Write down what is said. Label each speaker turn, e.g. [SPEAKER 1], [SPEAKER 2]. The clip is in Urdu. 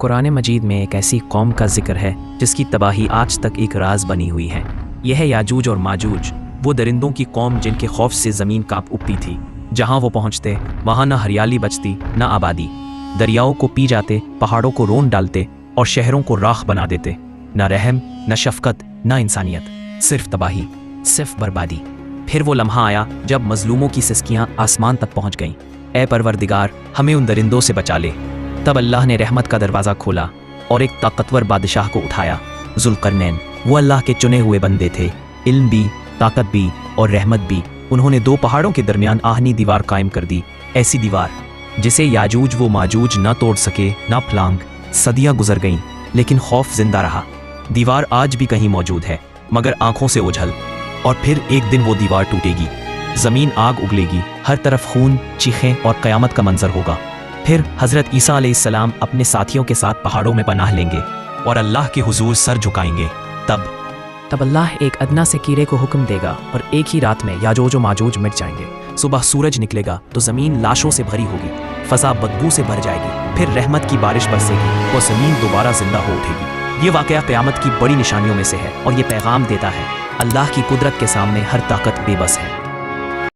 [SPEAKER 1] قرآن مجید میں ایک ایسی قوم کا ذکر ہے جس کی تباہی آج تک ایک راز بنی ہوئی ہے۔ یہ ہے یاجوج اور ماجوج، وہ درندوں کی قوم جن کے خوف سے زمین کانپ اٹھتی تھی۔ جہاں وہ پہنچتے وہاں نہ ہریالی بچتی نہ آبادی، دریاؤں کو پی جاتے، پہاڑوں کو رون ڈالتے اور شہروں کو راکھ بنا دیتے۔ نہ رحم، نہ شفقت، نہ انسانیت، صرف تباہی، صرف بربادی۔ پھر وہ لمحہ آیا جب مظلوموں کی سسکیاں آسمان تک پہنچ گئیں، اے پروردگار ہمیں ان درندوں سے بچا لے۔ تب اللہ نے رحمت کا دروازہ کھولا اور ایک طاقتور بادشاہ کو اٹھایا، ذوالقرنین۔ وہ اللہ کے چنے ہوئے بندے تھے، علم بھی، طاقت بھی اور رحمت بھی۔ انہوں نے دو پہاڑوں کے درمیان آہنی دیوار قائم کر دی، ایسی دیوار جسے یاجوج و ماجوج نہ توڑ سکے نہ پھلانگ۔ صدیاں گزر گئیں لیکن خوف زندہ رہا۔ دیوار آج بھی کہیں موجود ہے مگر آنکھوں سے اوجھل، اور پھر ایک دن وہ دیوار ٹوٹے گی، زمین آگ اگلے گی، ہر طرف خون، چیخیں اور قیامت کا منظر ہوگا۔ پھر حضرت عیسیٰ علیہ السلام اپنے ساتھیوں کے ساتھ پہاڑوں میں پناہ لیں گے اور اللہ کے حضور سر جھکائیں گے۔ تب اللہ ایک ادنا سے کیڑے کو حکم دے گا اور ایک ہی رات میں یاجوج و ماجوج مٹ جائیں گے۔ صبح سورج نکلے گا تو زمین لاشوں سے بھری ہوگی، فضا بدبو سے بھر جائے گی، پھر رحمت کی بارش برسے گی اور زمین دوبارہ زندہ ہو اٹھے گی۔ یہ واقعہ قیامت کی بڑی نشانیوں میں سے ہے اور یہ پیغام دیتا ہے اللہ کی قدرت کے سامنے ہر طاقت بے بس ہے۔